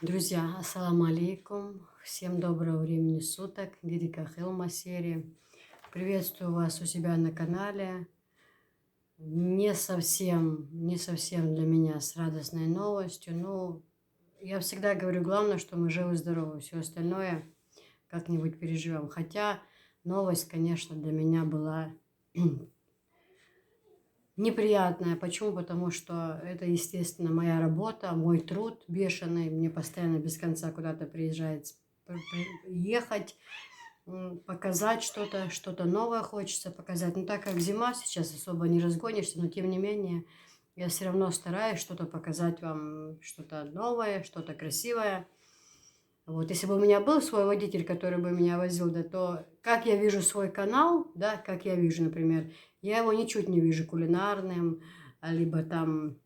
Друзья, ассаламу алейкум. Всем доброго времени суток. Дидика Хелма серии. Приветствую вас у себя на канале. Не совсем для меня с радостной новостью. Но я всегда говорю, главное, что мы живы-здоровы. Все остальное как-нибудь переживем. Хотя новость, конечно, для меня была неприятная. Почему? Потому что это, естественно, моя работа, мой труд бешеный. Мне постоянно без конца куда-то ехать, показать что-то новое хочется показать. Но так как зима, сейчас особо не разгонишься, но тем не менее я все равно стараюсь что-то показать вам, что-то новое, что-то красивое. Вот, если бы у меня был свой водитель, который бы меня возил, да, то как я вижу свой канал, да, как я вижу, например, я его ничуть не вижу кулинарным, либо там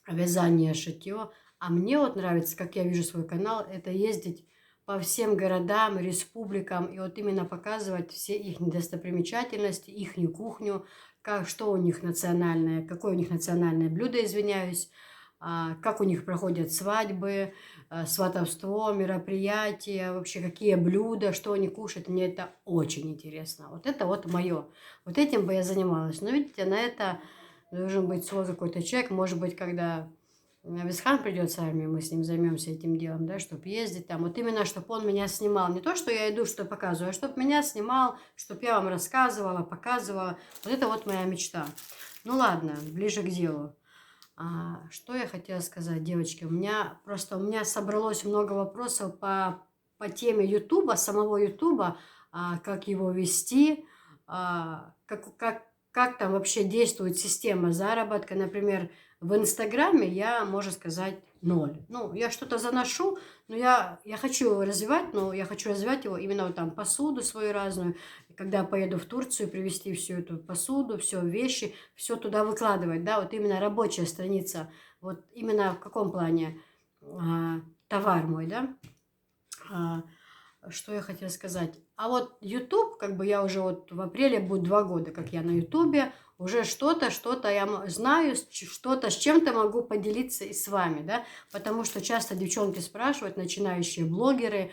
вязание, шитье. А мне вот нравится, как я вижу свой канал, это ездить по всем городам, республикам и вот именно показывать все их достопримечательности, их кухню, что у них национальное, какое у них национальное блюдо, извиняюсь, как у них проходят свадьбы, сватовство, мероприятия, вообще какие блюда, что они кушают. Мне это очень интересно. Вот это вот мое. Вот этим бы я занималась. Но видите, на это должен быть свой какой-то человек. Может быть, когда Висхан придет с армией, мы с ним займемся этим делом, да, чтобы ездить там. Вот именно, чтобы он меня снимал. Не то, что я иду, что показываю, а чтобы меня снимал, чтобы я вам рассказывала, показывала. Вот это вот моя мечта. Ну ладно, ближе к делу. Что я хотела сказать, девочки? У меня собралось много вопросов по теме Ютуба, самого Ютуба, как его вести, как там вообще действует система заработка. Например, в Инстаграме я, можно сказать, ноль. Ну, я что-то заношу, но я хочу его развивать, но я хочу развивать его именно вот там посуду свою разную. Когда поеду в Турцию, привезти всю эту посуду, все вещи, все туда выкладывать, да, вот именно рабочая страница, вот именно в каком плане товар мой, да. Что я хотела сказать? А вот YouTube, как бы я уже вот в апреле будет 2 года, как я на YouTube, уже что-то я знаю, что-то с чем-то могу поделиться и с вами, да, потому что часто девчонки спрашивают, начинающие блогеры,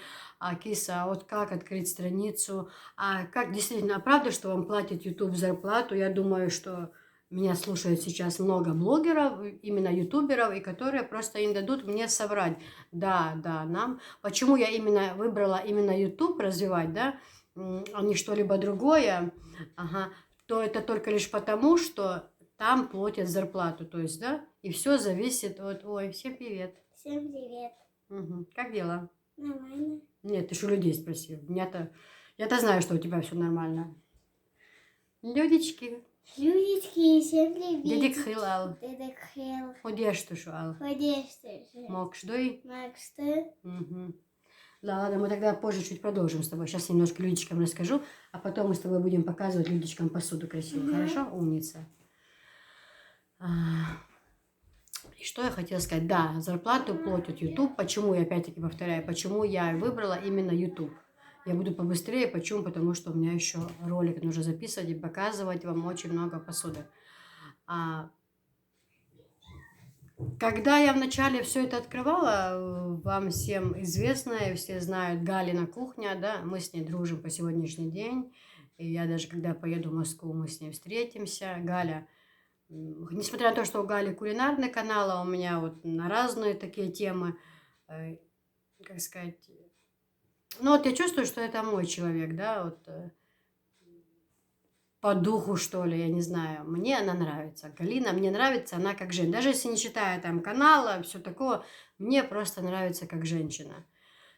Киса, вот как открыть страницу, как действительно, правда, что вам платит YouTube зарплату? Я думаю, что меня слушают сейчас много блогеров, именно ютуберов, и которые просто не дадут мне соврать. Да, нам. Почему я именно выбрала именно YouTube развивать, да, а не что-либо другое, то это только лишь потому, что там платят зарплату, то есть, да, и все зависит от... Ой, всем привет. Всем привет. Угу. Как дела? Нормально. Нет, ты же у людей спросил. Я-то знаю, что у тебя все нормально. Людички. Людички, всем привет. Дедик Хилал. Дедек Хил. Одежду шуал. Одежда. Мокшдой. Максты. Угу. Ладно, мы тогда позже чуть продолжим с тобой. Сейчас немножко людичкам расскажу, а потом мы с тобой будем показывать людичкам посуду красивую. Хорошо? Умница. И что я хотела сказать? Да, зарплату платит YouTube. Почему, я опять-таки повторяю, почему я выбрала именно YouTube? Я буду побыстрее. Почему? Потому что у меня еще ролик нужно записывать и показывать вам очень много посуды. Когда я вначале все это открывала, вам всем известно, все знают Галина кухня, да, мы с ней дружим по сегодняшний день. И я даже, когда поеду в Москву, мы с ней встретимся. Галя, несмотря на то, что у Гали кулинарный канал, а у меня вот на разные такие темы, как сказать, ну вот я чувствую, что это мой человек, да, вот по духу, что ли, я не знаю. Мне она нравится. Галина, мне нравится она как женщина. Даже если не считая там канала, все такого, мне просто нравится как женщина.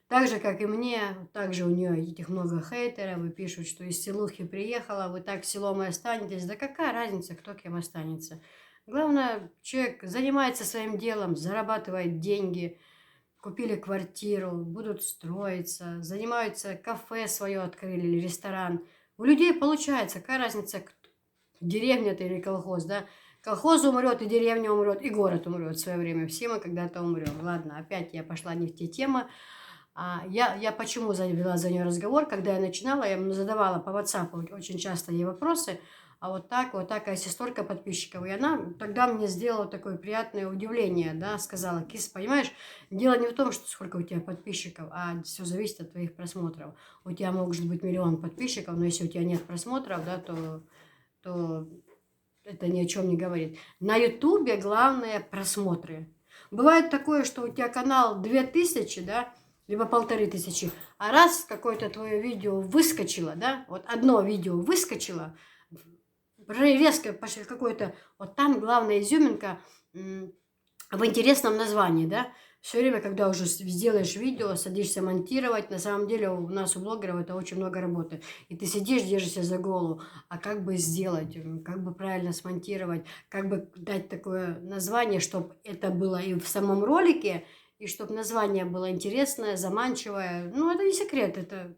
Так же, как и мне, также у нее этих много хейтеров, и пишут, что из селухи приехала, вы так селом и останетесь. Да какая разница, кто кем останется? Главное, человек занимается своим делом, зарабатывает деньги, купили квартиру, будут строиться, занимаются, кафе свое открыли или ресторан. У людей получается, какая разница, деревня это или колхоз, да? Колхоз умрет, и деревня умрет, и город умрет в свое время. Все мы когда-то умрем. Ладно, опять я пошла не в те темы. Я почему завела за нее разговор? Когда я начинала, я задавала по WhatsApp очень часто ей вопросы. а вот так, а если столько подписчиков. И она тогда мне сделала такое приятное удивление, да, сказала: Кис, понимаешь, дело не в том, что сколько у тебя подписчиков, а все зависит от твоих просмотров. У тебя может быть 1 000 000 подписчиков, но если у тебя нет просмотров, да, то это ни о чем не говорит. На Ютубе главное просмотры. Бывает такое, что у тебя канал 2000, да, либо 1500, а раз какое-то твое видео выскочило, да, вот одно видео выскочило, резко пошли какое-то, вот там главная изюминка в интересном названии, да. Все время, когда уже сделаешь видео, садишься монтировать, на самом деле у нас, у блогеров, это очень много работы. И ты сидишь, держишься за голову, а как бы сделать, как бы правильно смонтировать, как бы дать такое название, чтобы это было и в самом ролике, и чтобы название было интересное, заманчивое. Ну, это не секрет, это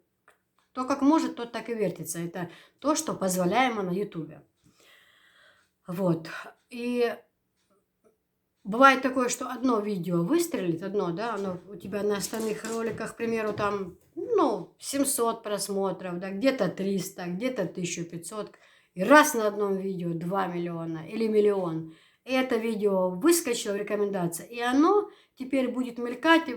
кто как может, тот так и вертится. Это то, что позволяемо на Ютубе. Вот. И бывает такое, что одно видео выстрелит, одно, да, оно у тебя на остальных роликах, к примеру, там, 700 просмотров, да, где-то 300, где-то 1500, и раз на одном видео 2 миллиона или 1 000 000. И это видео выскочило в рекомендации, и оно теперь будет мелькать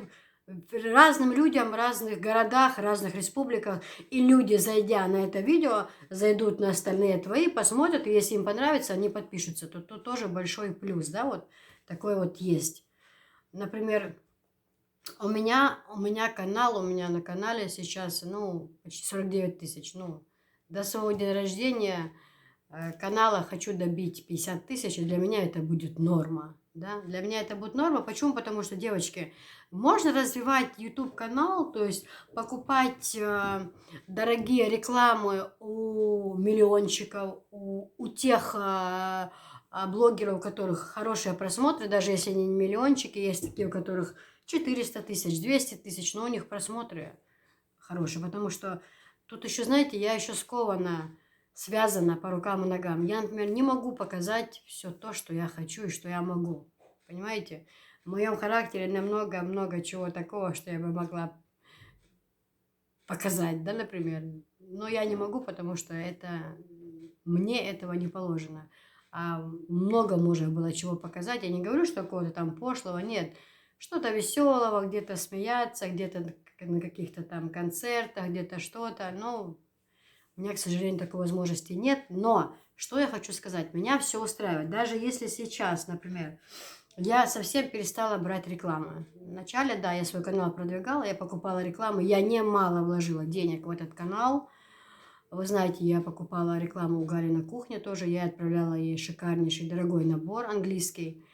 разным людям в разных городах, разных республиках, и люди, зайдя на это видео, зайдут на остальные твои, посмотрят, и если им понравится, они подпишутся, то тоже большой плюс, да, вот. Такой вот есть. Например, у меня на канале сейчас, почти 49 000. До своего дня рождения канала хочу добить 50 000, и для меня это будет норма. Да? Для меня это будет норма. Почему? Потому что, девочки, можно развивать YouTube-канал, то есть покупать дорогие рекламы у миллиончиков, у тех блогеров, у которых хорошие просмотры, даже если они не миллиончики, есть такие, у которых 400 000, 200 000, но у них просмотры хорошие, потому что тут еще, знаете, я еще скована, связана по рукам и ногам. Я, например, не могу показать все то, что я хочу и что я могу. Понимаете? В моем характере много чего такого, что я бы могла показать, да, например. Но я не могу, потому что мне этого не положено. А много можно было чего показать. Я не говорю, что какого-то там пошлого, нет. Что-то веселого, где-то смеяться, где-то на каких-то там концертах, где-то что-то. Но у меня, к сожалению, такой возможности нет. Но что я хочу сказать, меня все устраивает. Даже если сейчас, например, я совсем перестала брать рекламу. Вначале, да, я свой канал продвигала, я покупала рекламу. Я немало вложила денег в этот канал. Вы знаете, я покупала рекламу у Гали на кухне тоже. Я отправляла ей шикарнейший дорогой набор английский.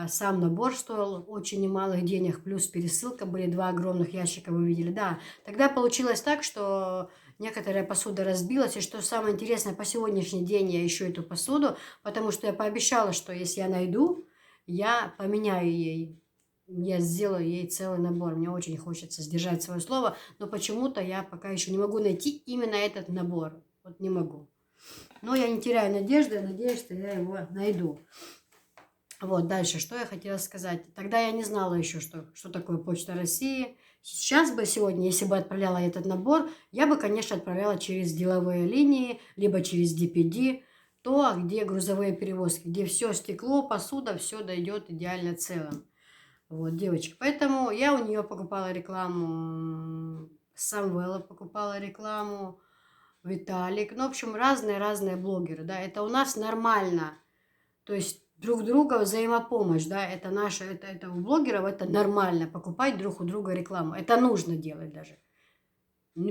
Сам набор стоил очень немалых денег, плюс пересылка, были 2 огромных ящика, вы видели. Да, тогда получилось так, что некоторая посуда разбилась, и что самое интересное, по сегодняшний день я ищу эту посуду, потому что я пообещала, что если я найду, я поменяю ей. Я сделаю ей целый набор. Мне очень хочется сдержать свое слово, но почему-то я пока еще не могу найти именно этот набор. Вот не могу. Но я не теряю надежды, надеюсь, что я его найду. Вот, дальше, что я хотела сказать. Тогда я не знала еще, что такое Почта России. Сейчас бы сегодня, если бы отправляла этот набор, я бы, конечно, отправляла через деловые линии, либо через DPD, то, где грузовые перевозки, где все стекло, посуда, все дойдет идеально целым. Вот, девочки. Поэтому я у нее покупала рекламу, Самвела покупала рекламу, Виталик. Ну, в общем, разные блогеры, да. Это у нас нормально. То есть друг друга взаимопомощь, да. Это наше, это у блогеров это нормально. Покупать друг у друга рекламу. Это нужно делать даже.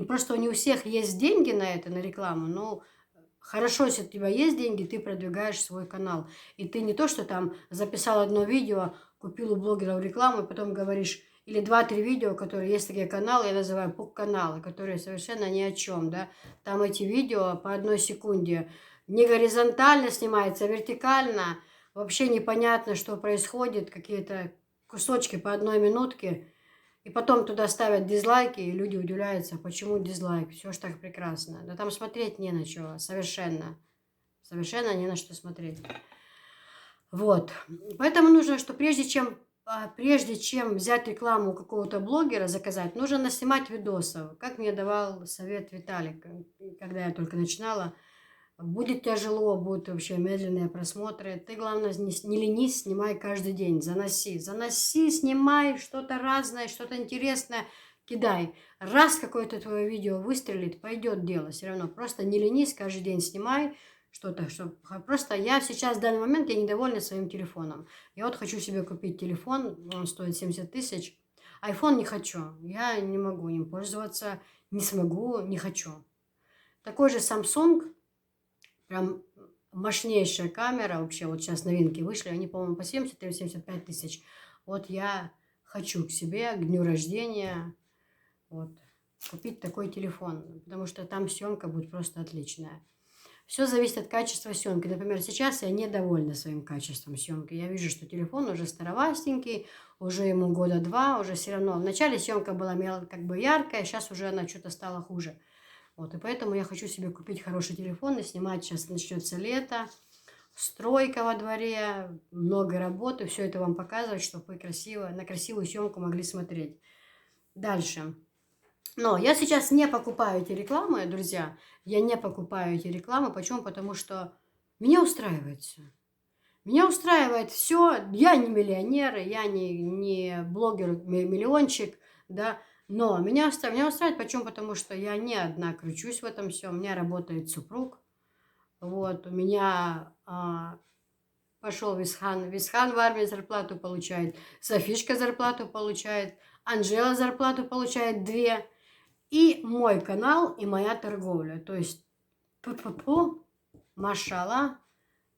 Просто не у всех есть деньги на это, на рекламу, но хорошо, если у тебя есть деньги, ты продвигаешь свой канал. И ты не то, что там записал одно видео, купил у блогеров рекламу, и потом говоришь, или 2-3 видео, которые есть такие каналы, я называю пук-каналы, которые совершенно ни о чем, да. Там эти видео по 1 секунде не горизонтально снимается, а вертикально. Вообще непонятно, что происходит, какие-то кусочки по 1 минутке. И потом туда ставят дизлайки, и люди удивляются, почему дизлайк, все ж так прекрасно. Да там смотреть не на что, совершенно. Совершенно не на что смотреть. Вот. Поэтому нужно, что прежде чем взять рекламу у какого-то блогера, заказать, нужно наснимать видосов. Как мне давал совет Виталик, когда я только начинала. будет тяжело, будут вообще медленные просмотры. Ты, главное, не ленись, снимай каждый день, заноси, снимай что-то разное, что-то интересное, кидай. Раз какое-то твое видео выстрелит, пойдет дело все равно. Просто не ленись, каждый день снимай что-то. Просто я сейчас в данный момент я недовольна своим телефоном. Я вот хочу себе купить телефон, он стоит 70 тысяч. Айфон не хочу, я не могу им пользоваться, не смогу, не хочу. Такой же Samsung, прям мощнейшая камера вообще. Вот сейчас новинки вышли, они, по-моему, по 70 или 75 тысяч. Вот я хочу к себе, к дню рождения, вот, купить такой телефон, потому что там съемка будет просто отличная. Все зависит от качества съемки. Например, сейчас я недовольна своим качеством съемки. Я вижу, что телефон уже старовастенький, уже ему года 2, уже все равно. Вначале съемка была как бы яркая, сейчас уже она что-то стала хуже. Вот, и поэтому я хочу себе купить хороший телефон и снимать. Сейчас начнется лето, стройка во дворе, много работы. Все это вам показывать, чтобы вы на красивую съемку могли смотреть. Дальше. Но я сейчас не покупаю эти рекламы, друзья. Я не покупаю эти рекламы. Почему? Потому что меня устраивает все. Меня устраивает все. Я не миллионер, я не блогер-миллиончик, да. Но меня устраивает. Почему? Потому что я не одна кручусь в этом всем. У меня работает супруг. Вот, у меня пошел Висхан. Висхан в армии зарплату получает. Софишка зарплату получает. Анжела зарплату получает 2. И мой канал, и моя торговля. То есть, машалла,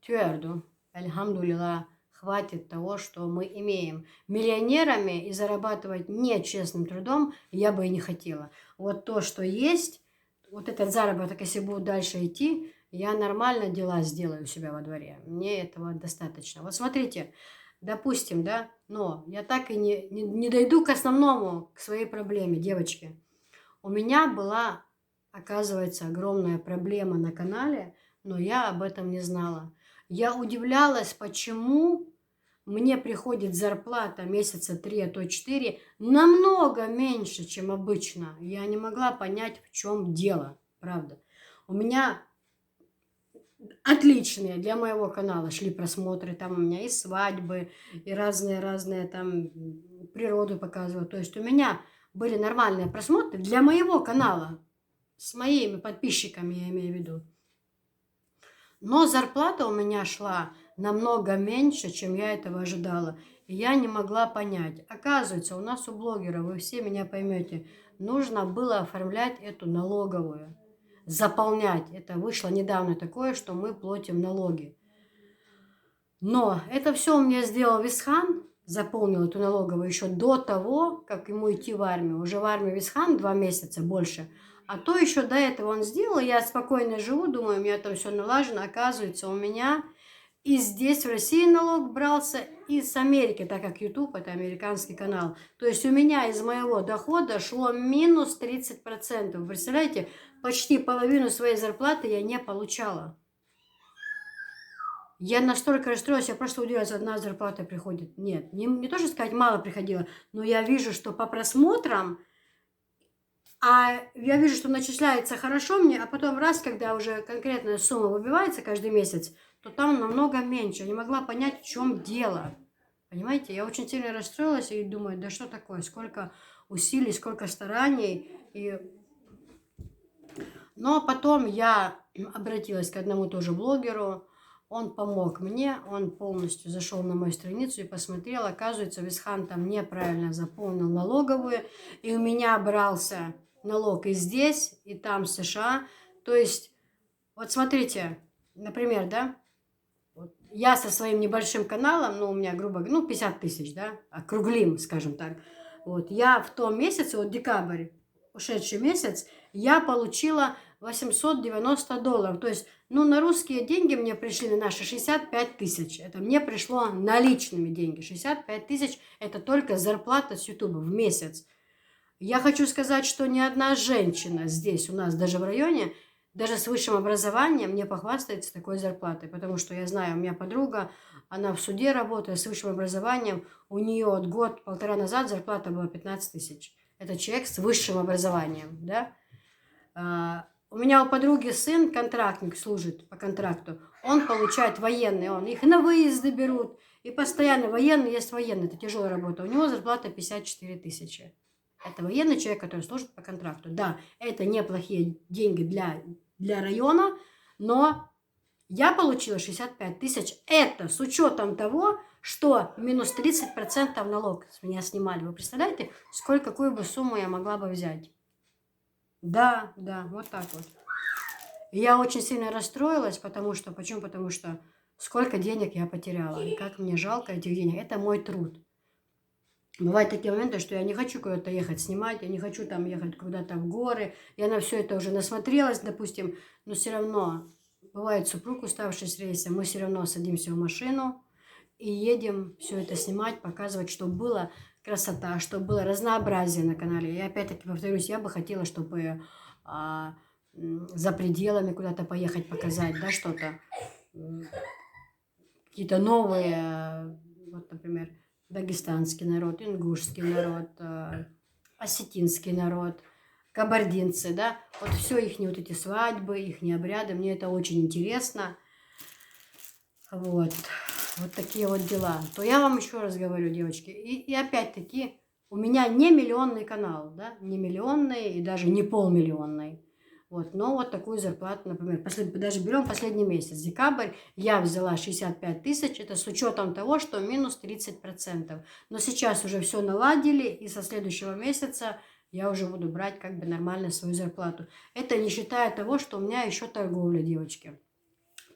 тверду, альхамдулилла, хватит того, что мы имеем. Миллионерами и зарабатывать нечестным трудом я бы и не хотела. Вот то, что есть, вот этот заработок, если будет дальше идти, я нормально дела сделаю у себя во дворе. Мне этого достаточно. Вот смотрите, допустим, да, но я так и не дойду к основному, к своей проблеме, девочки. У меня была, оказывается, огромная проблема на канале, но я об этом не знала. Я удивлялась, почему мне приходит зарплата месяца 3, а то 4 намного меньше, чем обычно. Я не могла понять, в чем дело, правда. У меня отличные для моего канала шли просмотры. Там у меня и свадьбы, и разные там природу показывают. То есть у меня были нормальные просмотры для моего канала. С моими подписчиками, я имею в виду. Но зарплата у меня шла намного меньше, чем я этого ожидала. И я не могла понять. Оказывается, у нас у блогера, вы все меня поймете, нужно было оформлять эту налоговую. Заполнять. Это вышло недавно такое, что мы платим налоги. Но это все у меня сделал Висхан, заполнил эту налоговую еще до того, как ему идти в армию. Уже в армию Висхан 2 месяца больше. А то еще до этого он сделал. Я спокойно живу, думаю, у меня там все налажено. Оказывается, у меня и здесь в России налог брался, и с Америки, так как YouTube это американский канал. То есть у меня из моего дохода шло минус 30%. Вы представляете, почти половину своей зарплаты я не получала. Я настолько расстроилась, я просто удивилась, одна зарплата приходит. Нет, не то, что сказать, мало приходило, но я вижу, что по просмотрам, а я вижу, что начисляется хорошо мне, а потом раз, когда уже конкретная сумма выбивается каждый месяц, то там намного меньше. Я не могла понять, в чем дело. Понимаете, я очень сильно расстроилась и думаю, да что такое, сколько усилий, сколько стараний. Но потом я обратилась к одному тоже блогеру, он помог мне, он полностью зашел на мою страницу и посмотрел, оказывается, Висхан там неправильно заполнил налоговую, и у меня брался налог и здесь, и там в США. То есть, вот смотрите, например, да, вот я со своим небольшим каналом, ну, у меня, грубо говоря, 50 тысяч, да, округлим, скажем так. Вот, я в том месяце, вот декабрь, ушедший месяц, я получила $890. То есть, ну, на русские деньги мне пришли на наши 65 тысяч. Это мне пришло наличными деньги. 65 тысяч – это только зарплата с YouTube в месяц. Я хочу сказать, что ни одна женщина здесь, у нас даже в районе, даже с высшим образованием не похвастается такой зарплатой. Потому что я знаю, у меня подруга, она в суде работает с высшим образованием, у нее от год-полтора назад зарплата была 15 тысяч. Это человек с высшим образованием, да? У меня у подруги сын, контрактник, служит по контракту. Он получает военный, он их на выезды берут. И постоянно военный есть военный, это тяжелая работа. У него зарплата 54 тысячи. Это военный человек, который служит по контракту. Да, это неплохие деньги для района, но я получила 65 тысяч. Это с учетом того, что минус 30% налог с меня снимали. Вы представляете, какую бы сумму я могла бы взять? Да, вот так вот. И я очень сильно расстроилась, почему? Потому что сколько денег я потеряла, и как мне жалко этих денег. Это мой труд. Бывают такие моменты, что я не хочу куда-то ехать снимать, я не хочу там ехать куда-то в горы. Я на все это уже насмотрелась, допустим, но все равно бывает супруг, уставший с рейса, мы все равно садимся в машину и едем все это снимать, показывать, чтобы была красота, чтобы было разнообразие на канале. И опять-таки повторюсь, я бы хотела, чтобы за пределами куда-то поехать показать, да, что-то, какие-то новые, вот, например, дагестанский народ, ингушский народ, осетинский народ, кабардинцы, да, вот все их вот эти свадьбы, их обряды, мне это очень интересно, вот такие вот дела. То я вам еще раз говорю, девочки, и опять-таки у меня не миллионный канал, да, не миллионный и даже не полмиллионный. Вот, но вот такую зарплату, например, даже берем последний месяц, декабрь, я взяла 65 тысяч, это с учетом того, что минус 30%. Но сейчас уже все наладили, и со следующего месяца я уже буду брать как бы нормально свою зарплату. Это не считая того, что у меня еще торговля, девочки.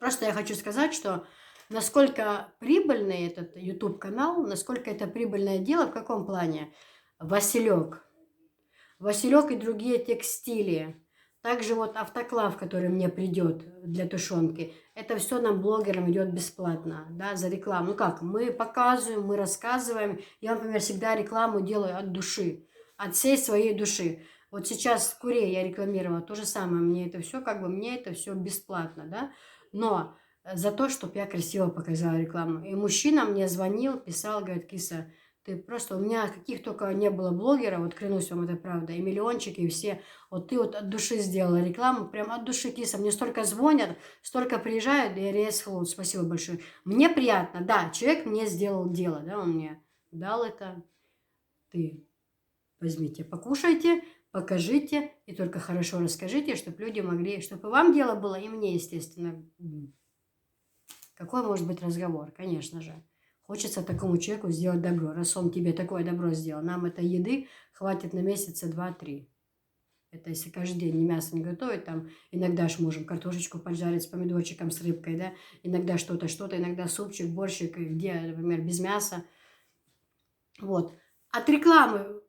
Просто я хочу сказать, что насколько прибыльный этот YouTube-канал, насколько это прибыльное дело, в каком плане? Василек и другие текстили. Также вот автоклав, который мне придет для тушенки, это все нам, блогерам, идет бесплатно, да, за рекламу. Ну как, мы показываем, мы рассказываем. Я, например, всегда рекламу делаю от души, от всей своей души. Вот сейчас в Куре я рекламировала то же самое, мне это все бесплатно, да, но за то, чтобы я красиво показала рекламу. И мужчина мне звонил, писал, говорит: Киса, ты просто, у меня каких только не было блогеров, вот клянусь вам, это правда, и миллиончики, и все, вот ты вот от души сделала рекламу, прям от души, Киса, мне столько звонят, столько приезжают, и я спасибо большое. Мне приятно, да, человек мне сделал дело, да, он мне дал это, ты возьмите, покушайте, покажите, и только хорошо расскажите, чтобы люди могли, чтобы и вам дело было, и мне, естественно. Какой может быть разговор, конечно же. Хочется такому человеку сделать добро. Раз он тебе такое добро сделал, нам этой еды хватит на месяца 2-3. Это если каждый день мясо не готовить, там иногда ж можем картошечку поджарить с помидорчиком, с рыбкой, да, иногда что-то, иногда супчик, борщик, где, например, без мяса. Вот. От рекламы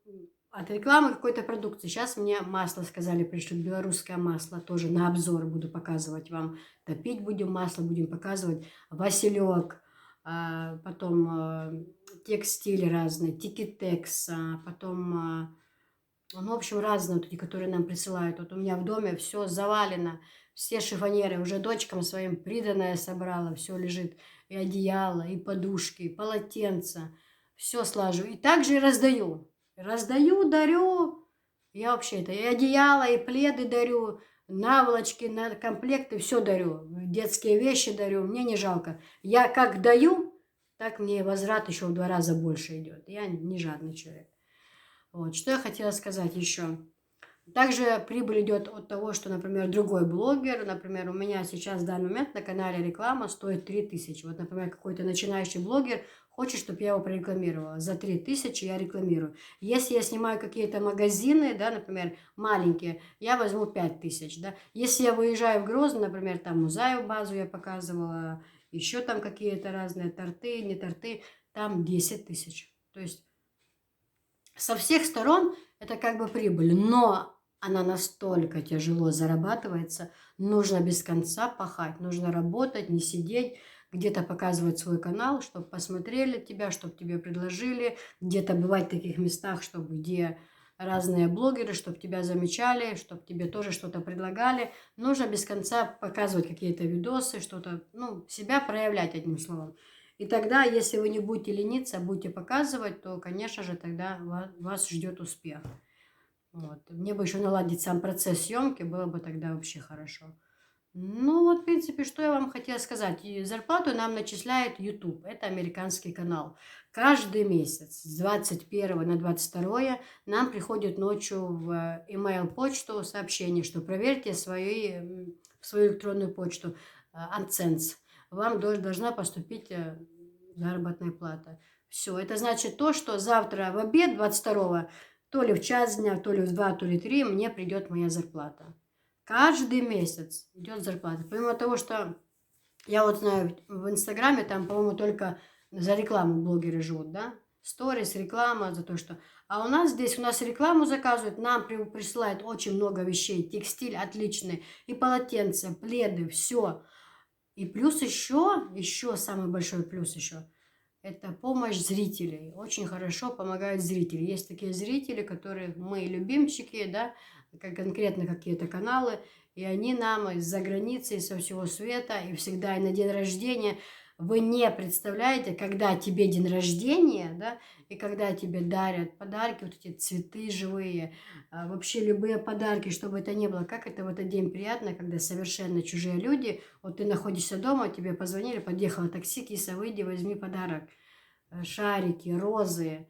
какой-то продукции. Сейчас мне масло, сказали, пришлют, белорусское масло, тоже на обзор буду показывать вам. Топить будем масло, будем показывать. Василек, потом текстиль разный, тикетекс, потом, ну, в общем, разные вот эти, которые нам присылают. Вот у меня в доме все завалено, все шифонеры, уже дочкам своим приданое собрала, все лежит, и одеяло, и подушки, и полотенца, все слажу. И также и раздаю. Дарю. Я вообще это и одеяло, и пледы дарю, наволочки, на комплекты, все дарю. Детские вещи дарю, мне не жалко. Я как даю, так мне возврат еще в 2 раза больше идет. Я не жадный человек. Вот, что я хотела сказать еще. Также прибыль идет от того, что, например, другой блогер, например, у меня сейчас в данный момент на канале реклама стоит 3000. Вот, например, какой-то начинающий блогер хочет, чтобы я его прорекламировала. За 3000 я рекламирую. Если я снимаю какие-то магазины, да, например, маленькие, я возьму 5000, да. Если я выезжаю в Грозный, например, там Музаю базу я показывала, еще там какие-то разные торты, не торты, там 10 тысяч. То есть со всех сторон это как бы прибыль, но она настолько тяжело зарабатывается, нужно без конца пахать, нужно работать, не сидеть, где-то показывать свой канал, чтобы посмотрели тебя, чтобы тебе предложили, где-то бывать в таких местах, чтобы где разные блогеры, чтобы тебя замечали, чтобы тебе тоже что-то предлагали. Нужно без конца показывать какие-то видосы, что-то, ну, себя проявлять, одним словом. И тогда, если вы не будете лениться, будете показывать, то, конечно же, тогда вас ждет успех. Вот. Мне бы еще наладить сам процесс съемки, было бы тогда вообще хорошо. Ну вот, в принципе, что я вам хотела сказать. И зарплату нам начисляет YouTube. Это американский канал. Каждый месяц с 21 на 22 нам приходит ночью в email почту сообщение, что проверьте свою электронную почту AdSense. Вам должна поступить заработная плата. Все. Это значит то, что завтра в обед 22 то ли в час дня, то ли в 2, то ли 3 мне придет моя зарплата. Каждый месяц идет зарплата. Помимо того, что я вот знаю в Инстаграме, там, по-моему, только за рекламу блогеры живут, да? Сторис, реклама, за то, что... А у нас здесь, у нас рекламу заказывают, нам присылают очень много вещей. Текстиль отличный, и полотенца, пледы, все. И плюс еще самый большой плюс еще, это помощь зрителей. Очень хорошо помогают зрители. Есть такие зрители, которые мы любимчики, да, как конкретно какие-то каналы, и они нам из-за границы, со всего света, и всегда и на день рождения. Вы не представляете, когда тебе день рождения, да, и когда тебе дарят подарки, вот эти цветы живые, вообще любые подарки, чтобы это не было, как это в этот день приятно, когда совершенно чужие люди, вот ты находишься дома, тебе позвонили, подъехало такси, киса, выйди, возьми подарок. Шарики, розы,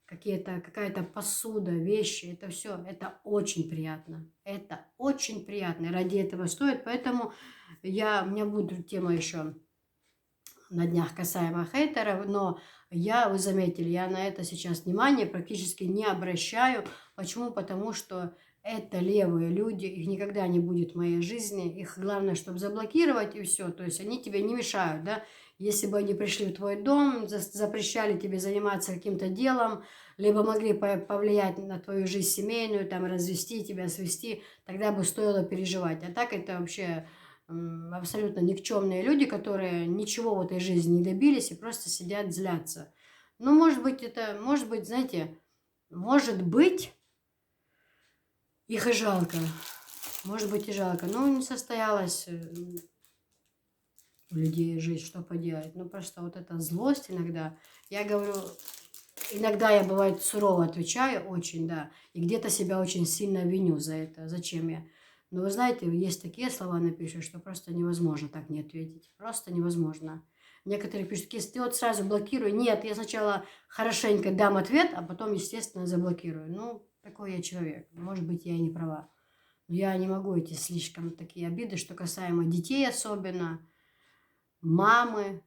какая-то посуда, вещи, это все, это очень приятно. Это очень приятно, и ради этого стоит, поэтому у меня будет тема еще на днях касаемо хейтеров, но вы заметили, я на это сейчас внимание практически не обращаю. Почему? Потому что это левые люди, их никогда не будет в моей жизни, их главное, чтобы заблокировать и все, то есть они тебе не мешают, да. Если бы они пришли в твой дом, запрещали тебе заниматься каким-то делом, либо могли повлиять на твою жизнь семейную, там, развести тебя, свести, тогда бы стоило переживать. А так это вообще абсолютно никчемные люди, которые ничего в этой жизни не добились и просто сидят, злятся. Ну, может быть, знаете, может быть, их и жалко. Может быть, и жалко. Но не состоялась у людей жизнь, что поделать. Ну, просто вот эта злость иногда. Я говорю, иногда я, бывает, сурово отвечаю, очень, да, и где-то себя очень сильно виню за это. Зачем я? Но вы знаете, есть такие слова напишут, что просто невозможно так не ответить. Просто невозможно. Некоторые пишут, если ты вот сразу блокируй. Нет, я сначала хорошенько дам ответ, а потом, естественно, заблокирую. Ну, такой я человек. Может быть, я и не права. Но я не могу эти слишком такие обиды, что касаемо детей особенно, мамы.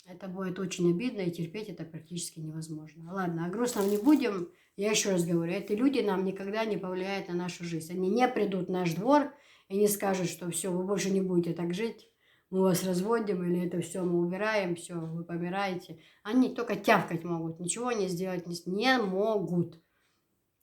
Это будет очень обидно, и терпеть это практически невозможно. Ладно, о грустном не будем. Я еще раз говорю, эти люди нам никогда не повлияют на нашу жизнь. Они не придут в наш двор и не скажут, что все, вы больше не будете так жить, мы вас разводим, или это все мы убираем, все, вы помираете. Они только тявкать могут, ничего они сделать не могут.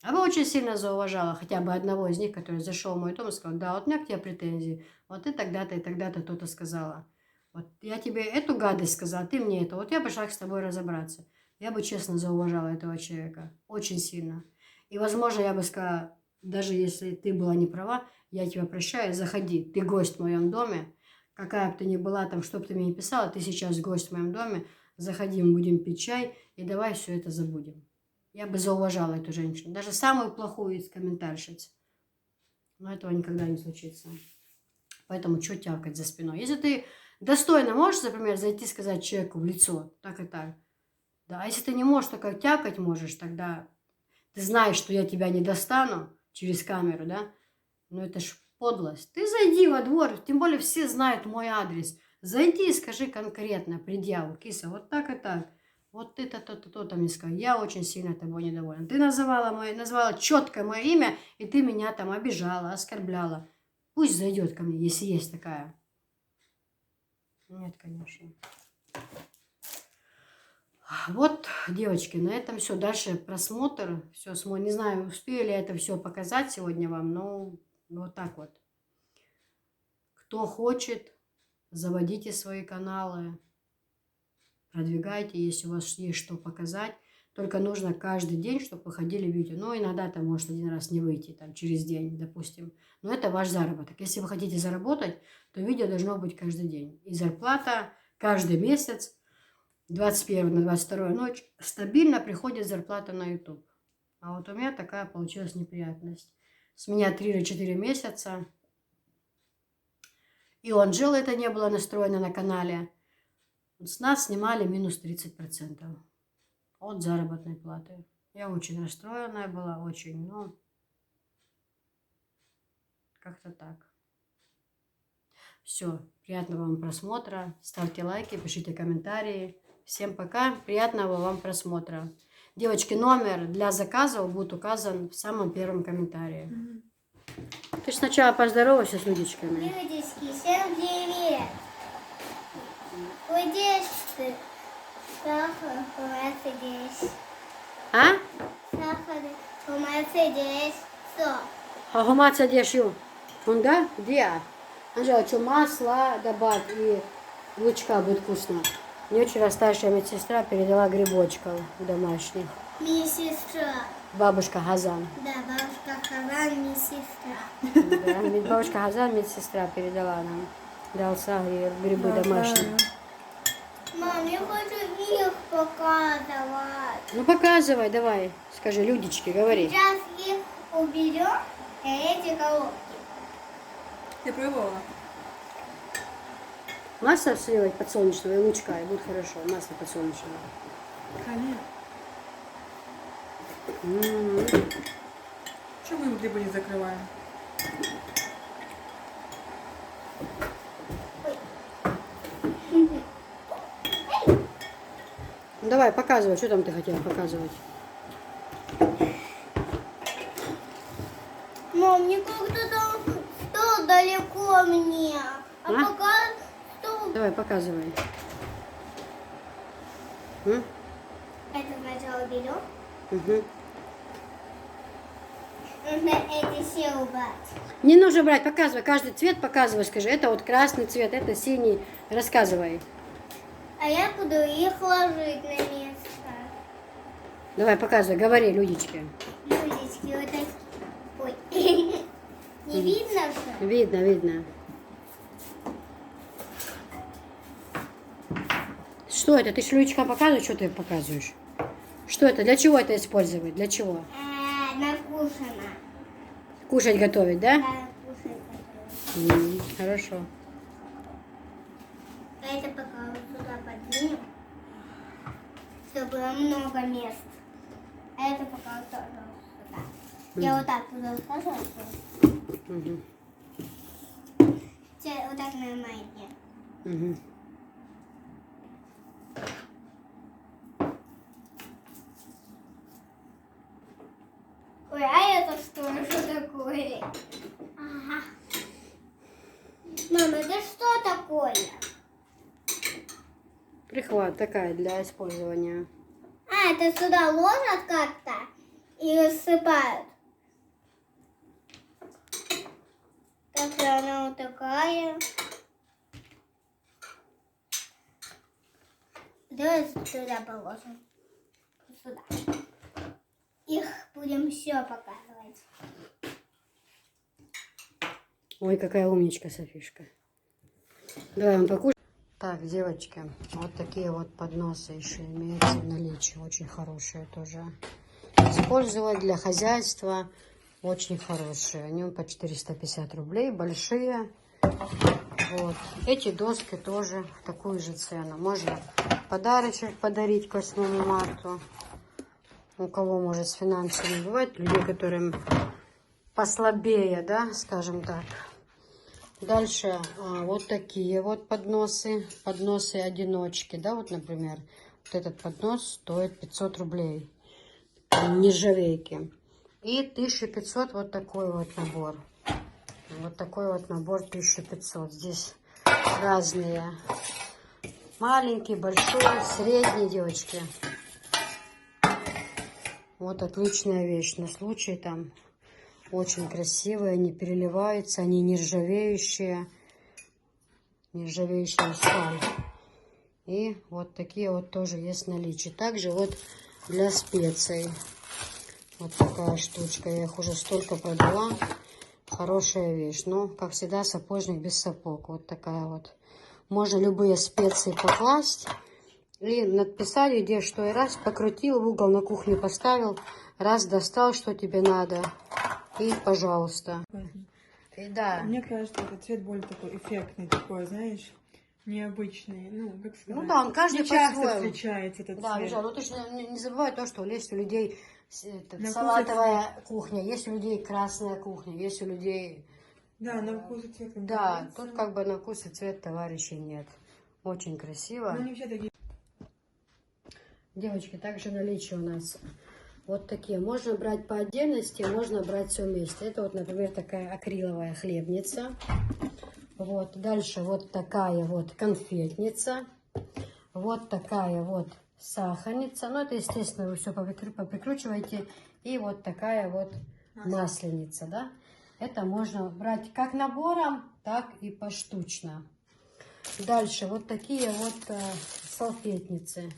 А бы очень сильно зауважала хотя бы одного из них, который зашел в мой дом и сказал, да, вот у меня к тебе претензии, вот ты тогда-то и тогда-то то-то сказала. Вот я тебе эту гадость сказала, ты мне это. Вот я пошла с тобой разобраться. Я бы честно зауважала этого человека. Очень сильно. И, возможно, я бы сказала, даже если ты была не права, я тебя прощаю, заходи. Ты гость в моем доме. Какая бы ты ни была, там, что бы ты мне не писала, ты сейчас гость в моем доме. Заходи, мы будем пить чай, и давай все это забудем. Я бы зауважала эту женщину. Даже самую плохую из комментарщиц. Но этого никогда не случится. Поэтому что тявкать за спиной? Если ты достойно можешь, например, зайти и сказать человеку в лицо, так и так. Да, а если ты не можешь только тявкать можешь, тогда ты знаешь, что я тебя не достану через камеру, да? Ну это ж подлость. Ты зайди во двор, тем более все знают мой адрес. Зайди и скажи конкретно, предъяву, киса, вот так и так. Вот ты-то, то-то мне сказал. Я очень сильно тобой недоволен. Ты назвала четко мое имя, и ты меня там обижала, оскорбляла. Пусть зайдет ко мне, если есть такая. Нет, конечно. Вот, девочки, на этом все. Дальше просмотр. Все, не знаю, успею ли я это все показать сегодня вам, но вот так вот. Кто хочет, заводите свои каналы, продвигайте, если у вас есть что показать. Только нужно каждый день, чтобы выходили видео. Ну, иногда там может один раз не выйти, там через день, допустим. Но это ваш заработок. Если вы хотите заработать, то видео должно быть каждый день. И зарплата каждый месяц, 21 на 22 ночь, стабильно приходит зарплата на YouTube. А вот у меня такая получилась неприятность. С меня 3 или 4 месяца. И у Анжелы это не было настроено на канале. С нас снимали минус 30% от заработной платы. Я очень расстроенная была, очень, но как-то так. Все, приятного вам просмотра. Ставьте лайки, пишите комментарии. Всем пока, приятного вам просмотра. Девочки, номер для заказов будет указан в самом первом комментарии. Ты ж сначала поздоровайся с людичками. Людочки, всем привет. Вот здесь ты. Сахар у Мерседес. А? Сахар у Мерседес. Что? А гуматься дешью? Он да? Где? Анжела, что масло добавь и лучка будет вкусно. Мне вчера старшая медсестра передала грибочков домашних. Медсестра. Бабушка Газан. Да, бабушка Хаван, медсестра. Да, ведь бабушка Газан, медсестра, передала нам. Дал сагри, грибы домашние. Мам, я хочу их показывать. Ну показывай, давай. Скажи, людички, говори. Сейчас их уберем, и эти коробки. Ты пробовала? Масло сливать подсолнечного и лучка, и будет хорошо. Масло подсолнечного. Конечно. Чего мы грибы не закрываем? Ну давай, показывай, что там ты хотела показывать. Мам, мне как-то там стол далеко мне. А А? пока стол... Давай, показывай. М? Это сначала берем. Угу. Нужно эти все убрать. Не нужно брать, показывай, каждый цвет показывай, скажи, это вот красный цвет, это синий, рассказывай. А я буду их ложить на место. Давай, показывай, говори, людички. Людечки, вот такие. Ой. Не видно что? Видно, видно. Что это? Ты шлючкам показываешь, что ты показываешь? Что это? Для чего это использовать? Для чего? Накушано. Кушать готовить, да? Да, кушать готовить. Хорошо. А это пока вот сюда подвинем, чтобы было много мест. А это пока вот тоже вот сюда. Я вот так буду усаживать. Угу. Вот так нормально. Угу. Ой, а это что? Что такое? Ага. Мама, это что такое? Прихват такая для использования. А, это сюда ложат как-то и рассыпают. Так она вот такая. Давай туда положим. Сюда. Их будем все показывать. Ой, какая умничка, Софишка. Давай он покушай. Так, девочки, вот такие вот подносы еще имеются в наличии. Очень хорошие тоже. Использовать для хозяйства. Очень хорошие. Они по 450 рублей. Большие. Вот. Эти доски тоже в такую же цену. Можно подарочек подарить к 8 марта. У кого может с финансами бывает. Людей, которым послабее, да, скажем так. Дальше вот такие вот подносы. Подносы-одиночки, да, вот, например. Вот этот поднос стоит 500 рублей. Нержавейки. И 1500 вот такой вот набор. Вот такой вот набор 1500. Здесь разные. Маленький, большой, средний, девочки. Вот отличная вещь. На случай там очень красивые. Они переливаются. Они нержавеющие. Нержавеющая сталь. И вот такие вот тоже есть в наличии. Также вот для специй. Вот такая штучка. Я их уже столько продала. Хорошая вещь. Но, как всегда, сапожник без сапог. Вот такая вот. Можно любые специи покласть. И надписали, где что и раз. Покрутил, в угол на кухню поставил. Раз достал, что тебе надо, и пожалуйста. И да. Мне кажется, этот цвет более такой эффектный, такой, знаешь, необычный. Ну, как сказать. Ну да, он каждый не часто по-своему. встречается этот Да, цвет. Миша, ну ты же не забывай то, что есть у людей На салатовая кухня, есть у людей красная кухня, есть у людей... Да, на вкус и цвет. Да, тут как бы на вкус и цвет товарищей нет. Очень красиво. Ну, не все такие. Девочки, также наличие у нас вот такие. Можно брать по отдельности, можно брать все вместе. Это вот, например, такая акриловая хлебница. Вот, дальше вот такая вот конфетница. Вот такая вот сахарница. Ну, это, естественно, вы все поприкручиваете. И вот такая вот масленица, да. Это можно брать как набором, так и поштучно. Дальше вот такие вот салфетницы.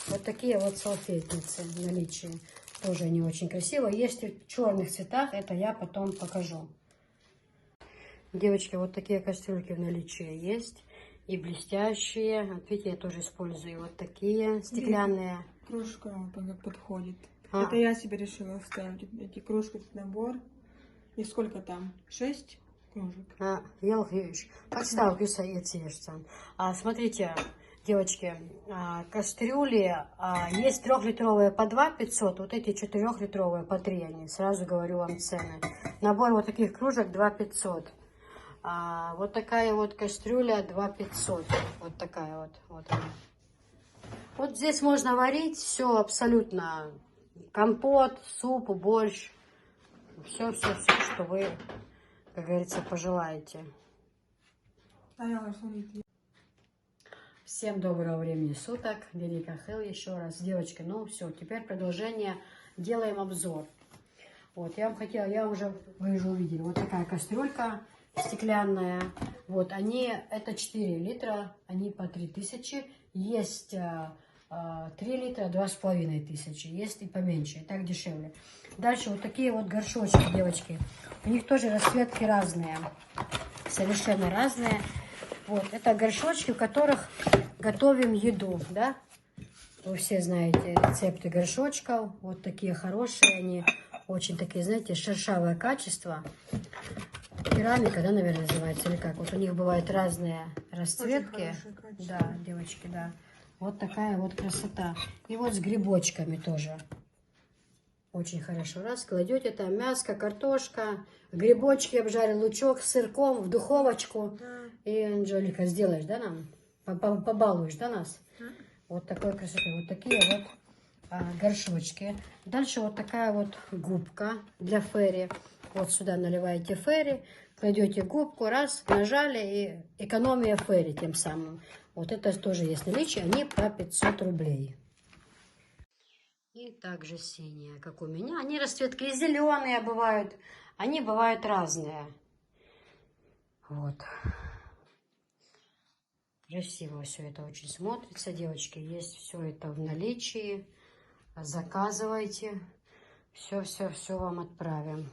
Вот такие вот салфетницы в наличии. Тоже они очень красивые. Есть в черных цветах, это я потом покажу. Девочки, вот такие кастрюльки в наличии есть. И блестящие. Вот видите, я тоже использую вот такие стеклянные. Кружка подходит. А. Это я себе решила вставить. Эти кружки, этот набор. И сколько там? 6 кружек. Подстав, смотрите, девочки, кастрюли есть 3-литровые по 2 500, вот эти 4-литровые по 3 они, сразу говорю вам цены. Набор вот таких кружек 2 500. Вот такая вот кастрюля 2 500, вот такая вот, вот она. Вот здесь можно варить все абсолютно, компот, суп, борщ, все, что вы, как говорится, пожелаете. Всем доброго времени суток, Велика Хелл еще раз. Девочки, ну все, теперь продолжение, делаем обзор. Вот, я вам хотела, вы уже увидели, вот такая кастрюлька стеклянная. Вот, это 4 литра, они по 3000. Есть 3 литра, 2500. Есть и поменьше, и так дешевле. Дальше вот такие вот горшочки, девочки. У них тоже расцветки разные, совершенно разные. Вот, это горшочки, в которых готовим еду, да? Вы все знаете рецепты горшочков. Вот такие хорошие, они очень такие, знаете, шершавое качество. Керамика, да, наверное, называется, или как? Вот у них бывают разные расцветки. Да, девочки, да. Вот такая вот красота. И вот с грибочками тоже. Очень хорошо. Раз, кладете там мяско, картошка, грибочки, обжарил лучок с сырком в духовочку. И, Анжелика, сделаешь, да, нам? Побалуешь, да, нас? Вот такой красоты. Вот такие вот горшочки. Дальше вот такая вот губка для ферри. Вот сюда наливаете ферри, кладете губку, раз, нажали, и экономия ферри тем самым. Вот это тоже есть наличие, они по 500 рублей. И также синие, как у меня. Они расцветки и зеленые бывают, они бывают разные. Вот. Красиво все это очень смотрится, девочки. Есть все это в наличии. Заказывайте. Все вам отправим.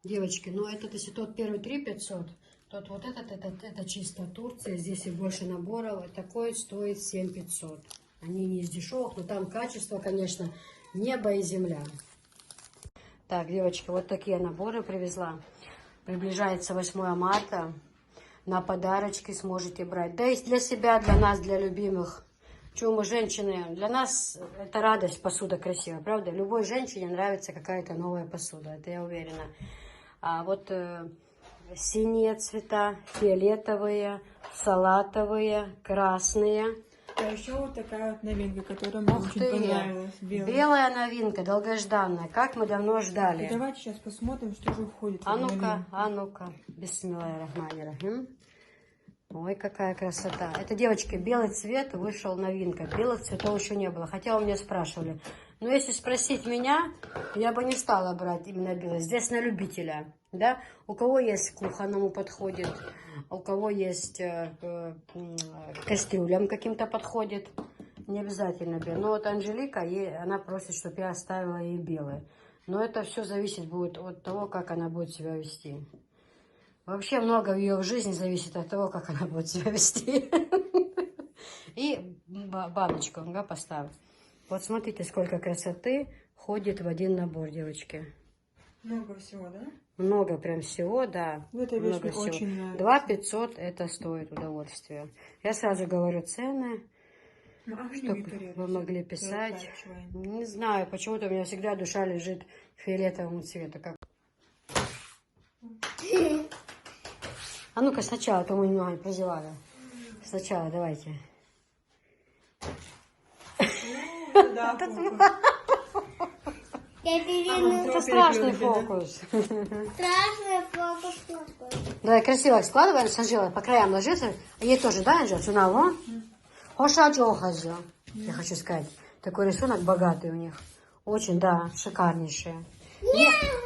Девочки, ну этот, если тот первый 3500, тот вот это чисто Турция. Здесь и больше наборов. Такой стоит 7500. Они не из дешевых, но там качество, конечно, небо и земля. Так, девочки, вот такие наборы привезла. Приближается 8 марта. На подарочки сможете брать. Да и для себя, для нас, для любимых. Чего мы, женщины, для нас это радость, посуда красивая, правда? Любой женщине нравится какая-то новая посуда, это я уверена. А вот синие цвета, фиолетовые, салатовые, красные. А еще вот такая вот новинка, которая мне очень понравилась. Белая новинка, долгожданная, как мы давно ждали. И давайте сейчас посмотрим, что же входит в А ну-ка, бисмиллахир-рахманир-рахим. Ой, какая красота. Это, девочки, белый цвет, вышел новинка. Белых цветов еще не было, хотя у меня спрашивали. Но если спросить меня, я бы не стала брать именно белый. Здесь на любителя, да. У кого есть к кухонному подходит, у кого есть кастрюлям каким-то подходит. Не обязательно белый. Но вот Анжелика, она просит, чтобы я оставила ей белый. Но это все зависит будет от того, как она будет себя вести. Вообще много в ее жизни зависит от того, как она будет себя вести. И баночку поставь. Вот смотрите, сколько красоты ходит в один набор, девочки. Много всего, да? Много прям всего, да. Вот эта вещь Много мне всего. очень нравится. 2500 это стоит удовольствие. Я сразу говорю цены, Ну, а чтобы Виктория, вы могли писать. переплачиваем. Не знаю, почему-то у меня всегда душа лежит к фиолетовому цвету. Как... А ну-ка сначала, а то мы немного не прозевали. Сначала давайте. Да, фокус. Я переверну. Это страшный фокус. Страшный фокус. Давай красиво их складываем, Анжела, по краям ложится. А ей тоже, да, Анжела? Сюда, вон. Хошачохазо. Я хочу сказать. Такой рисунок богатый у них. Очень, да, шикарнейшие.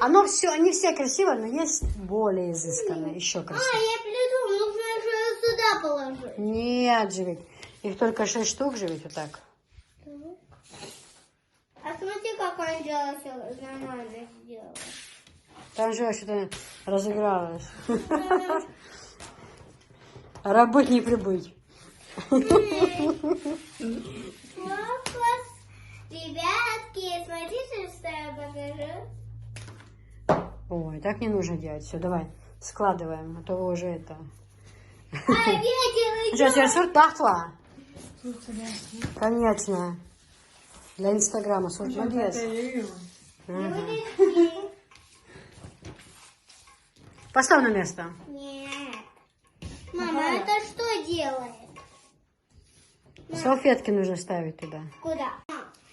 Оно все, они все красивые, но есть более изысканные, еще красивее. Я придумал, нужно же сюда положить. Нет же ведь. Их только 6 штук же ведь вот так. А смотри, как Анжела все нормально сделала. Там же что-то разыгралось. Работать не прибыть. Фокус. Ребятки, смотрите, что я покажу. Ой, так не нужно делать. Все, давай, складываем, а то вы уже это... Ветер Сейчас я сорт тахла. Слушай, да. Конечно. Для Инстаграма сорт Очень молодец. красиво. Ага. идет. Поставь на место. Нет. Мама, это что делает? Салфетки нужно ставить туда. Куда?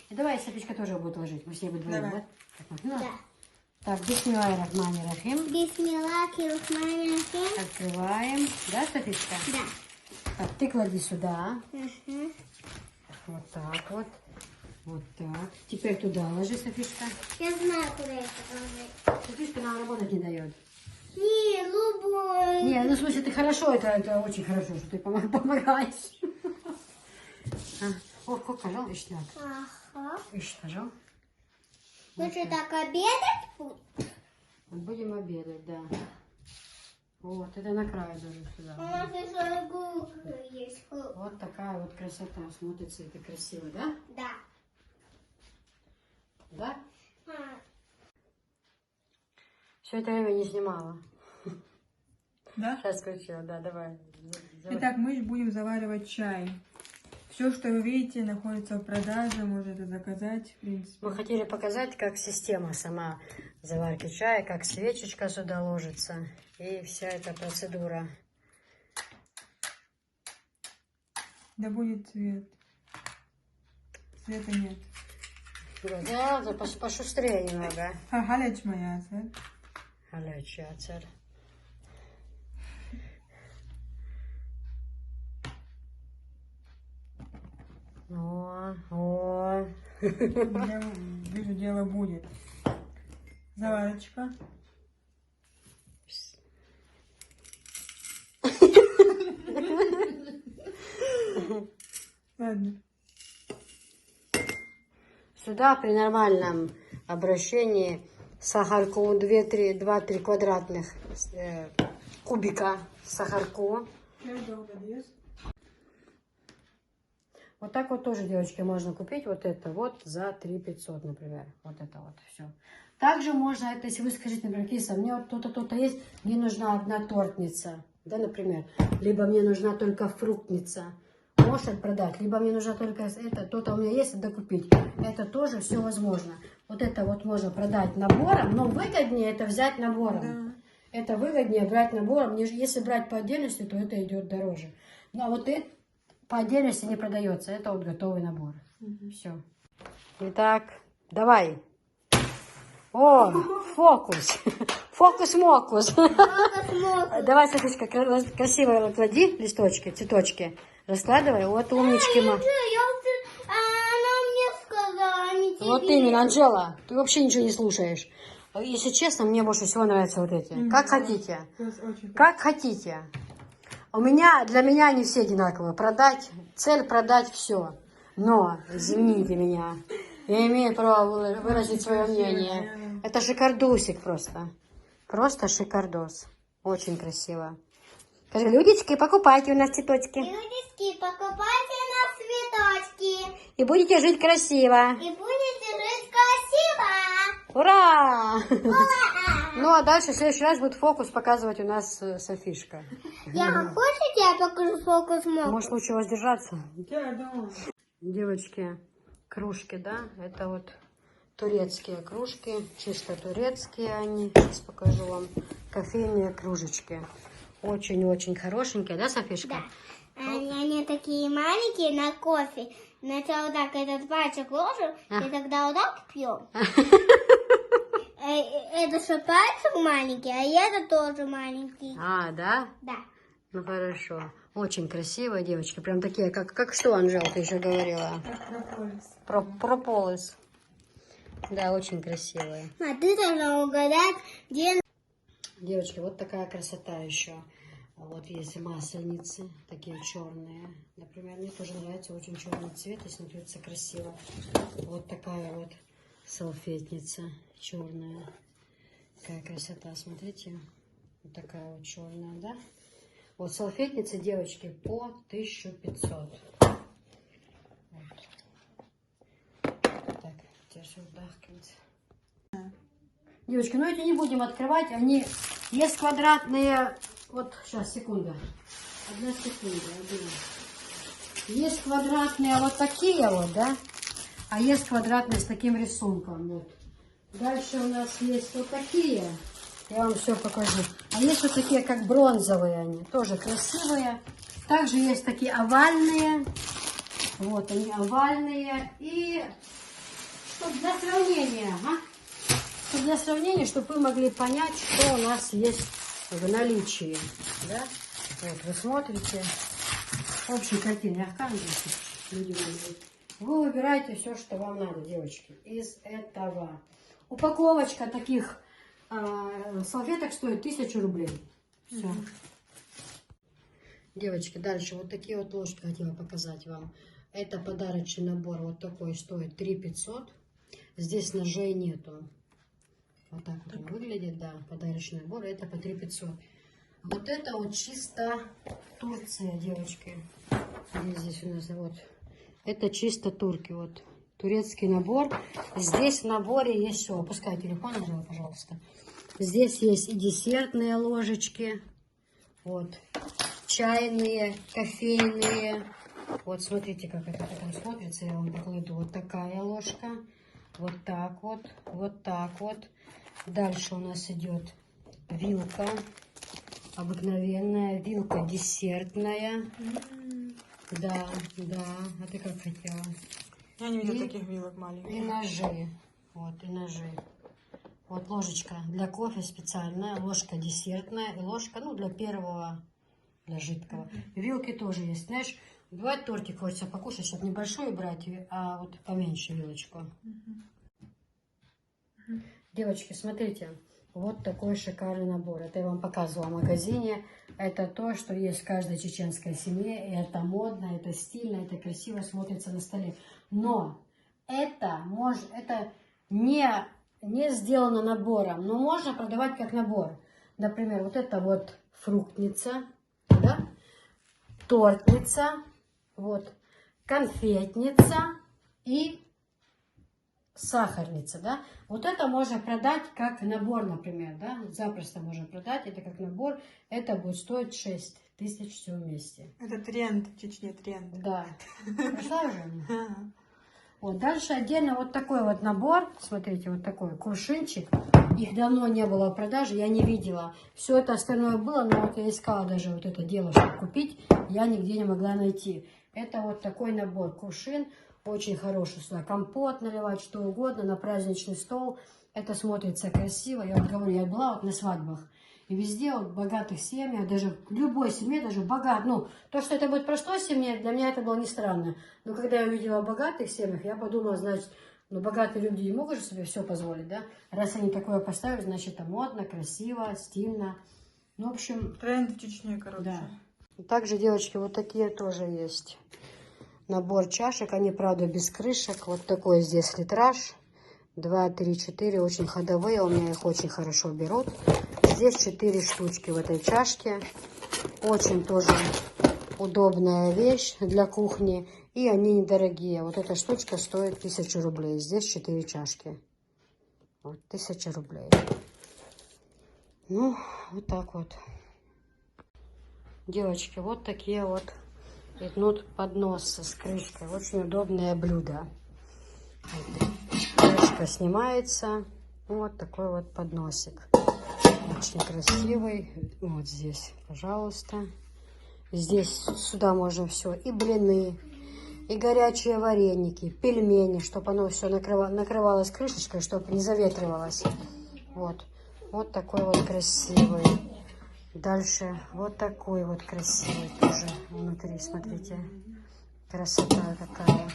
И давай Софичка тоже будет ложить. Мы с ней будем вдвоем, Давай. да? Так, вот, ну. Да. Так, бисмиллахир-рахманир-рахим. Бисмиллахи-рахмани-рахим. Открываем. Да, Софичка? Да. Так, ты клади сюда. Угу. Вот так вот. Вот так. Теперь туда ложи, Софичка. Я знаю, куда это положить. Софичка нам работать не дает. Не, любой. Не, ну в смысле, ты хорошо, это очень хорошо, что ты помогаешь. О, сколько жал, и так. Ага. И что жал? Ну что, так обедать будем? Будем обедать, да. Вот, это на край даже У сюда. нас еще игрушка есть. Вот такая вот красота. Смотрится это красиво, да? Да. Да? А, Все это время не снимала. Да? Сейчас включила, да, давай. Итак, мы будем заваривать чай. Все, что вы видите, находится в продаже, можно это заказать, в принципе. Мы хотели показать, как система сама заварки чая, как свечечка сюда ложится. И вся эта процедура. Да будет цвет. Цвета нет. Да, пошустрее немного. Халяч моя, цвет. Горячий ацер. О. Я вижу, дело будет. Заварочка. Ладно. Сюда при нормальном обращении сахарку 2-3 квадратных кубика сахарку. Вот так вот тоже, девочки, можно купить вот это вот за 3500, например. Вот это вот все. Также можно, это, если вы скажете, например, Киса, мне вот то-то есть, мне нужна одна тортница, да, например. Либо мне нужна только фруктница. Можешь продать, либо мне нужно только это, то-то у меня есть, это купить. Это тоже все возможно. Вот это вот можно продать набором, но выгоднее это взять набором. Да. Это выгоднее брать набором. Если брать по отдельности, то это идет дороже. Но вот это по отдельности не продается. Это вот готовый набор. Все. Итак, давай. О, фокус. Фокус-мокус. Давай, Софичка, красиво клади листочки, цветочки. Раскладывай. Вот умнички, ма. Она мне сказала, а не тебе. Вот именно, Анжела, ты вообще ничего не слушаешь. Если честно, мне больше всего нравятся вот эти. Как хотите. Как хотите. Для меня они все одинаковые. Цель продать все. Но, извините меня, я имею право выразить свое мнение. Это шикардусик просто. Просто шикардос. Очень красиво. Скажи, людички, покупайте у нас цветочки. Людишки, покупайте у нас цветочки. И будете жить красиво. И будете жить красиво. Ура! Ура! Ну, а дальше в следующий раз будет фокус показывать у нас Софишка. Хочешь, я покажу фокус мог? Может, лучше воздержаться? Да. Девочки, кружки, да? Это вот турецкие кружки, чисто турецкие они. Сейчас покажу вам. Кофейные кружечки. Очень-очень хорошенькие, да, Софишка? Да. Они такие маленькие на кофе. Сначала вот так этот пальчик ложим, и тогда вот так пьем. Это что, пальчик маленький, а это тоже маленький. А, да? Да. Ну, хорошо. Очень красивые девочки. Прям такие, как что, Анжела, ты еще говорила? Прополис. Да, очень красивые. А ты должна угадать, где... Девочки, вот такая красота еще. Вот есть масленицы, такие черные. Например, мне тоже нравится очень черный цвет и смотрится красиво. Вот такая вот салфетница черная. Какая красота, смотрите. Вот такая вот черная, да? Вот салфетницы, девочки, по 1500. Вот. Так, держу дахкинс. Девочки, ну эти не будем открывать. Они есть квадратные. Вот, сейчас, секунда. Одна секунда. Есть квадратные вот такие вот, да? А есть квадратные с таким рисунком. Вот. Дальше у нас есть вот такие. Я вам все покажу. А есть вот такие, как бронзовые они. Тоже красивые. Также есть такие овальные. Вот они овальные. И чтобы для сравнения, для сравнения, чтобы вы могли понять, что у нас есть в наличии. Да? Вот, вы смотрите. Общая картина. Вы выбираете все, что вам надо, девочки, из этого. Упаковочка таких салфеток стоит 1000 рублей. Все. Девочки, дальше вот такие вот ложки хотела показать вам. Это подарочный набор, вот такой, стоит 3500. Здесь ножей нету. Вот так вот он выглядит, да, подарочный набор, это по 3500. Вот это вот чисто Турция, девочки. Здесь у нас вот. Это чисто турки, вот. Турецкий набор. Здесь в наборе есть все. Опускай телефон, пожалуйста. Здесь есть и десертные ложечки. Вот. Чайные, кофейные. Вот смотрите, как это потом смотрится. Я вам покладу. Вот такая ложка. Вот так вот. Вот так вот. Дальше у нас идет вилка. Обыкновенная. Вилка десертная. Да, да. А ты как хотела? Я не видела таких вилок маленьких. И ножи. Вот, и ножи. Вот ложечка для кофе специальная, ложка десертная и ложка, ну, для первого, для жидкого. Вилки тоже есть. Знаешь, бывает тортик хочется покушать, чтобы небольшую брать, а вот поменьше вилочку. Девочки, смотрите, вот такой шикарный набор. Это я вам показывала в магазине. Это то, что есть в каждой чеченской семье. И это модно, это стильно, это красиво смотрится на столе. Но это не сделано набором, но можно продавать как набор. Например, вот это вот фруктница, да? Тортница, вот, конфетница и сахарница, да? Вот это можно продать как набор, например, да? Запросто можно продать это как набор. Это будет стоить 6000 все вместе. Это тренд в Чечне, тренд. Да. Пришла уже? Вот, дальше отдельно вот такой вот набор, смотрите, вот такой кувшинчик. Их давно не было в продаже, я не видела. Все это остальное было, но вот я искала даже вот это дело, чтобы купить, я нигде не могла найти. Это вот такой набор, кувшин, очень хороший, сюда компот наливать, что угодно, на праздничный стол. Это смотрится красиво, я вот говорю, я была вот на свадьбах. И везде, вот в богатых семьях, даже в любой семье, даже богат, ну, то, что это будет простой семье, для меня это было не странно. Но когда я увидела в богатых семьях, я подумала, значит, ну, богатые люди не могут же себе все позволить, да? Раз они такое поставили, значит, это модно, красиво, стильно. Ну, в общем... Тренд в Чечне, короче. Да. Также, девочки, вот такие тоже есть. Набор чашек, они, правда, без крышек. Вот такой здесь литраж. 2, 3, 4, очень ходовые, у меня их очень хорошо берут. Здесь 4 штучки в этой чашке. Очень тоже удобная вещь для кухни. И они недорогие. Вот эта штучка стоит 1000 рублей. Здесь 4 чашки. Вот 1000 рублей. Ну, вот так вот. Девочки, вот такие вот идут подносы с крышкой. Очень удобное блюдо. Вот. Крышка снимается. Вот такой вот подносик. Очень красивый. Вот здесь, пожалуйста. Здесь сюда можно все. И блины, и горячие вареники, пельмени, чтобы оно все накрывалось крышечкой, чтобы не заветривалось. Вот. Вот такой вот красивый. Дальше вот такой вот красивый тоже внутри. Смотрите. Красота какая.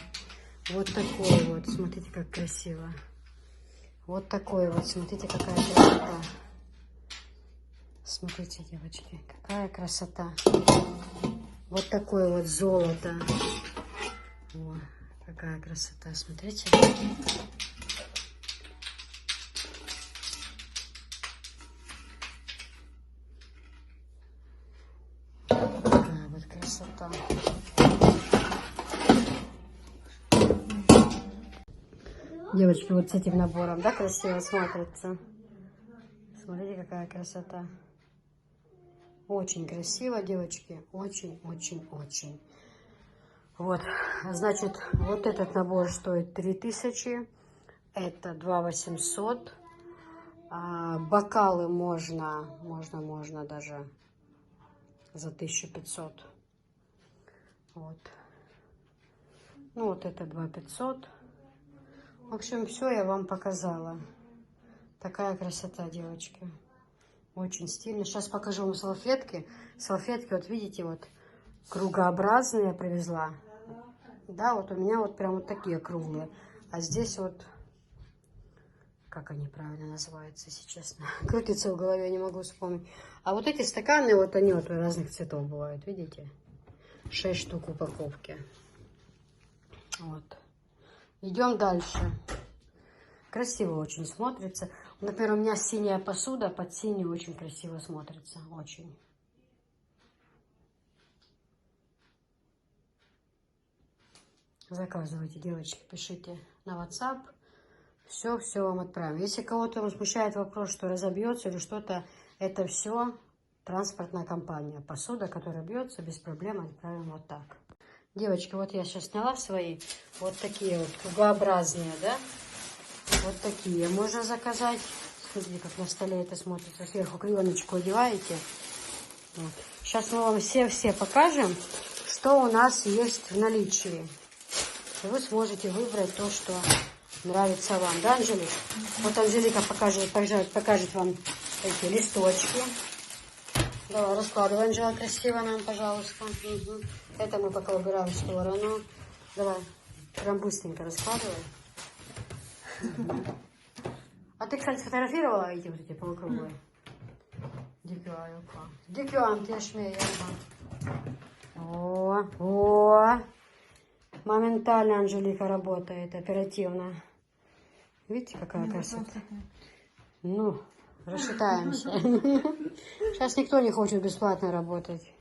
Вот такой вот. Смотрите, как красиво. Вот такой вот. Смотрите, какая красота. Смотрите, девочки, какая красота. Вот такое вот золото. О, какая красота. Смотрите. Какая вот красота. Девочки, вот с этим набором, да, красиво смотрится? Смотрите, какая красота. Очень красиво, девочки. Очень. Вот, значит, вот этот набор стоит 3000. Это 2800. Бокалы можно даже за 1500. Вот. Ну, вот это 2500. В общем, все я вам показала. Такая красота, девочки. Очень стильно. Сейчас покажу вам салфетки. Салфетки, вот видите, вот кругообразные я привезла. Да, вот у меня вот прям вот такие круглые. А здесь вот, как они правильно называются, если честно. Крутится в голове, не могу вспомнить. А вот эти стаканы, вот они вот разных цветов бывают, видите? 6 штук в упаковке. Вот. Идем дальше. Красиво очень смотрится. Например, у меня синяя посуда, под синюю очень красиво смотрится. Очень. Заказывайте, девочки, пишите на WhatsApp. Все вам отправим. Если кого-то смущает вопрос, что разобьется или что-то, это все транспортная компания. Посуда, которая бьется, без проблем отправим вот так. Девочки, вот я сейчас сняла свои. Вот такие вот кругообразные, да? Вот такие можно заказать. Смотрите, как на столе это смотрится. Сверху клееночку одеваете. Вот. Сейчас мы вам все покажем, что у нас есть в наличии. И вы сможете выбрать то, что нравится вам. Да, Анжелика? Вот Анжелика покажет вам эти листочки. Давай, раскладывай, Анжела, красиво нам, пожалуйста. Угу. Это мы пока убираем в сторону. Давай, прям быстренько раскладывай. А ты, кстати, сфотографировала эти вот эти полукруглые? Дикюан, ты шмеешь. О. Моментально Анжелика работает, оперативно. Видите, какая красота? Ну, рассчитаемся. Сейчас никто не хочет бесплатно работать.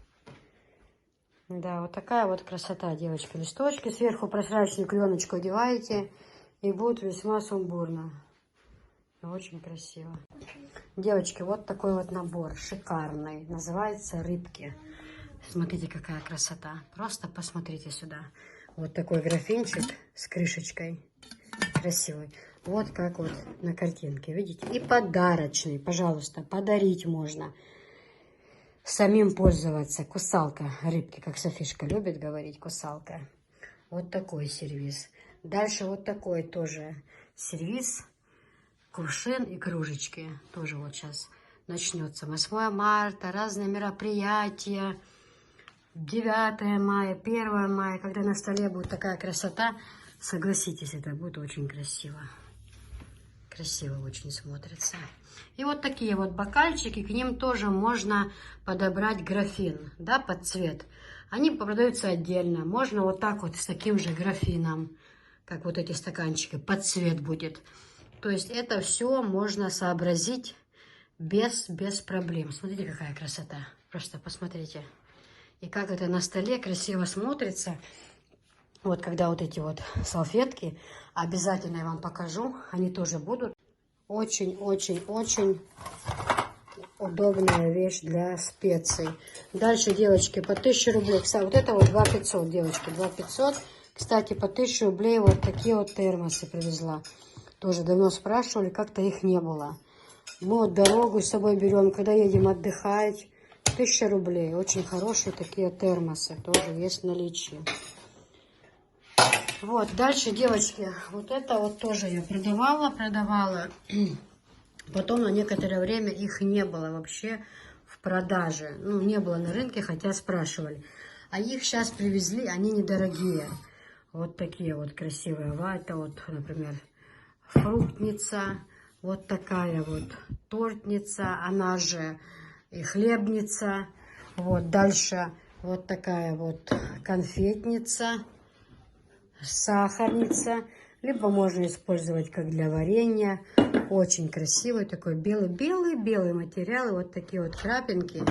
Да, вот такая вот красота, девочки. Листочки сверху прозрачную клееночку одеваете, и будет весьма сумбурно. Очень красиво. Девочки, вот такой вот набор, шикарный. Называется «Рыбки». Смотрите, какая красота. Просто посмотрите сюда. Вот такой графинчик с крышечкой. Красивый. Вот как вот на картинке, видите? И подарочный, пожалуйста, подарить можно. Самим пользоваться. Кусалка рыбки, как Софишка любит говорить, кусалка. Вот такой сервиз. Дальше вот такой тоже сервиз. Кувшин и кружечки. Тоже вот сейчас начнется. 8 марта, разные мероприятия. 9 мая, 1 мая, когда на столе будет такая красота, согласитесь, это будет очень красиво. Красиво очень смотрится. И вот такие вот бокальчики, к ним тоже можно подобрать графин, да, под цвет. Они продаются отдельно. Можно вот так вот с таким же графином, как вот эти стаканчики, под цвет будет. То есть это все можно сообразить без проблем. Смотрите, какая красота. Просто посмотрите. И как это на столе красиво смотрится. Вот когда вот эти вот салфетки, обязательно я вам покажу, они тоже будут. Очень-очень-очень удобная вещь для специй. Дальше, девочки, по 1000 рублей. Кстати, вот это вот 2500, девочки, 2500. Кстати, по 1000 рублей вот такие вот термосы привезла. Тоже давно спрашивали, как-то их не было. Мы вот дорогу с собой берем, когда едем отдыхать. 1000 рублей. Очень хорошие такие термосы. Тоже есть в наличии. Вот, дальше, девочки, вот это вот тоже я продавала. Потом на некоторое время их не было вообще в продаже. Ну, не было на рынке, хотя спрашивали. А их сейчас привезли, они недорогие. Вот такие вот красивые. Это вот, например, фруктница. Вот такая вот тортница, она же и хлебница. Вот дальше вот такая вот конфетница, сахарница. Либо можно использовать как для варенья. Очень красивый такой белый материал. И вот такие вот крапинки.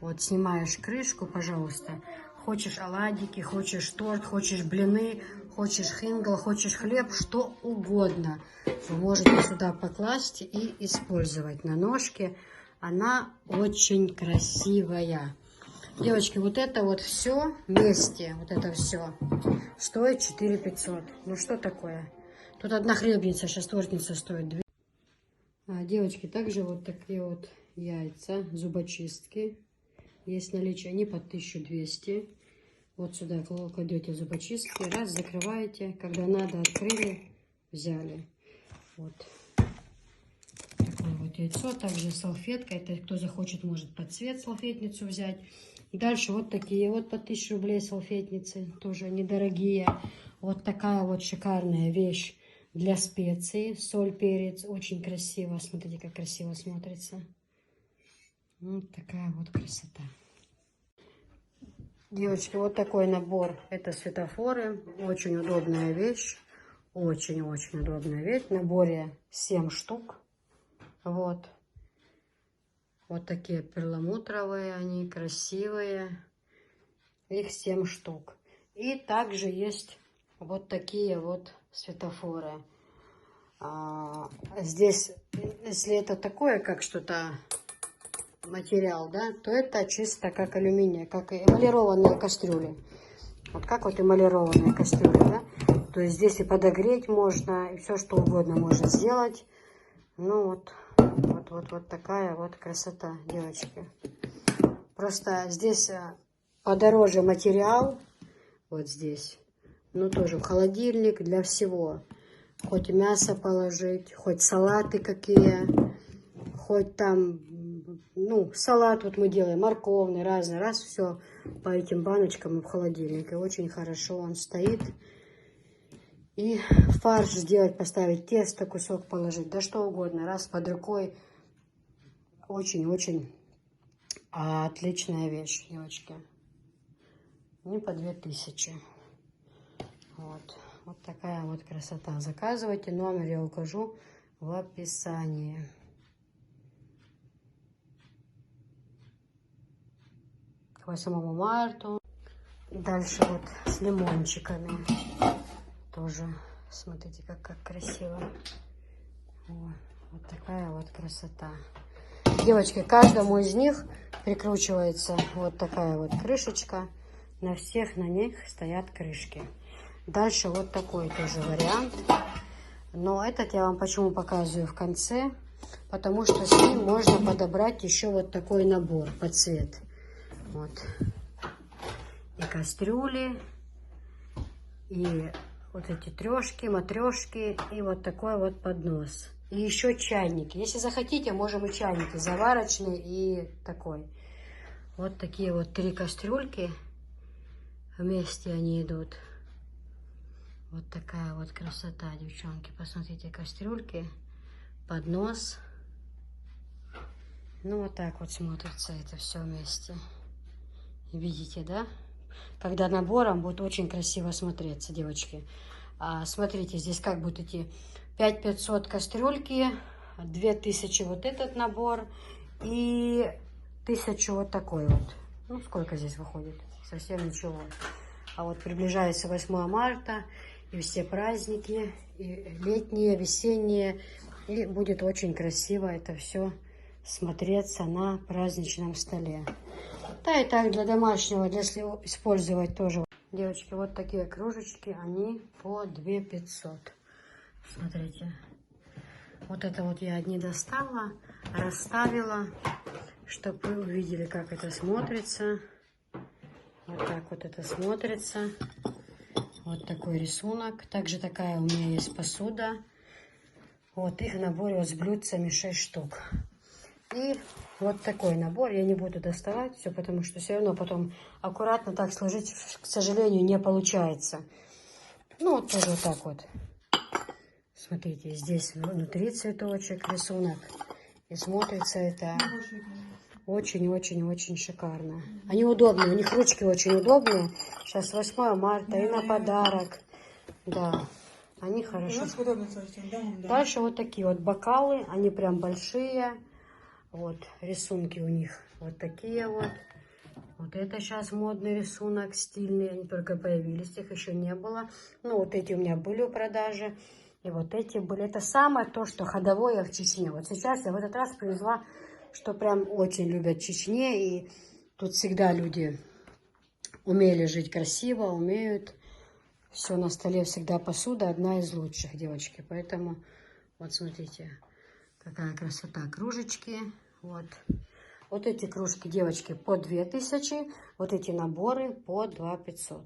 Вот снимаешь крышку, пожалуйста. Хочешь оладики, хочешь торт, хочешь блины, хочешь хингл, хочешь хлеб, что угодно. Вы можете сюда покласть и использовать на ножке. Она очень красивая. Девочки, вот это вот все вместе, вот это все стоит 4500. Ну что такое? Тут одна хлебница, сейчас тортница стоит 2. Девочки, также вот такие вот яйца, зубочистки. Есть наличие, они по 1200. Вот сюда кладете зубочистки, раз, закрываете. Когда надо, открыли, взяли. Вот такое вот яйцо. Также салфетка. Это кто захочет, может под цвет салфетницу взять. Дальше вот такие вот по 1000 рублей салфетницы. Тоже недорогие. Вот такая вот шикарная вещь для специй. Соль, перец. Очень красиво. Смотрите, как красиво смотрится. Вот такая вот красота. Девочки, вот такой набор. Это светофоры. Очень удобная вещь. Очень-очень удобная вещь. В наборе 7 штук. Вот. Вот такие перламутровые они, красивые. Их 7 штук. И также есть вот такие вот светофоры. Здесь, если это такое, как что-то материал, да, то это чисто как алюминий, как эмалированные кастрюли. Вот как вот эмалированные кастрюли, да. То есть здесь и подогреть можно, и все что угодно можно сделать. Ну вот такая вот красота, девочки. Просто здесь подороже материал, вот здесь. Ну тоже в холодильник для всего. Хоть мясо положить, хоть салаты какие, хоть там, ну, салат вот мы делаем, морковный, разный, раз, все по этим баночкам и в холодильнике. Очень хорошо он стоит. И фарш сделать, поставить, тесто, кусок положить, да что угодно, раз под рукой. Очень-очень отличная вещь, девочки. Не по 2000. Вот такая вот красота. Заказывайте, номер я укажу в описании. К 8 марта. Дальше вот с лимончиками. Тоже, смотрите, как красиво. Вот такая вот красота. Девочки, каждому из них прикручивается вот такая вот крышечка. На всех на них стоят крышки. Дальше вот такой тоже вариант. Но этот я вам почему показываю в конце. Потому что с ним можно подобрать еще вот такой набор под цвет. Вот. И кастрюли, и вот эти трешки, матрешки, и вот такой вот поднос. И еще чайники. Если захотите, можем и чайники заварочный, и такой. Вот такие вот 3 кастрюльки. Вместе они идут. Вот такая вот красота, девчонки. Посмотрите, кастрюльки, поднос. Ну, вот так вот смотрится это все вместе. Видите, да? Когда набором будет очень красиво смотреться, девочки. Смотрите, здесь как будут идти 5500 кастрюльки, 2000 вот этот набор и 1000 вот такой вот. Ну, сколько здесь выходит? Совсем ничего. А вот приближается 8 марта, и все праздники, и летние, весенние, и будет очень красиво это все смотреться на праздничном столе. Да и так для домашнего, если использовать тоже. Девочки, вот такие кружечки, они по 2 500. Смотрите. Вот это вот я одни достала, расставила, чтобы вы увидели, как это смотрится. Вот так вот это смотрится. Вот такой рисунок. Также такая у меня есть посуда. Вот их в наборе вот с блюдцами 6 штук. И вот такой набор. Я не буду доставать все, потому что все равно потом аккуратно так сложить, к сожалению, не получается. Ну, вот тоже вот так вот. Смотрите, здесь внутри цветочек, рисунок. И смотрится это очень-очень-очень шикарно. Они удобные, у них ручки очень удобные. Сейчас 8 марта и на подарок. Да, они хорошо. Дальше вот такие вот бокалы, они прям большие. Вот рисунки у них вот такие вот. Вот это сейчас модный рисунок, стильный. Они только появились, их еще не было. Ну, вот эти у меня были в продаже. И вот эти были. Это самое то, что ходовое в Чечне. Вот сейчас я в этот раз привезла, что прям очень любят в Чечне. И тут всегда люди умели жить красиво, умеют. Все на столе всегда посуда. Одна из лучших, девочки. Поэтому вот смотрите, какая красота. Кружечки. Вот. Вот эти кружки, девочки, по 2000. Вот эти наборы по 2 500.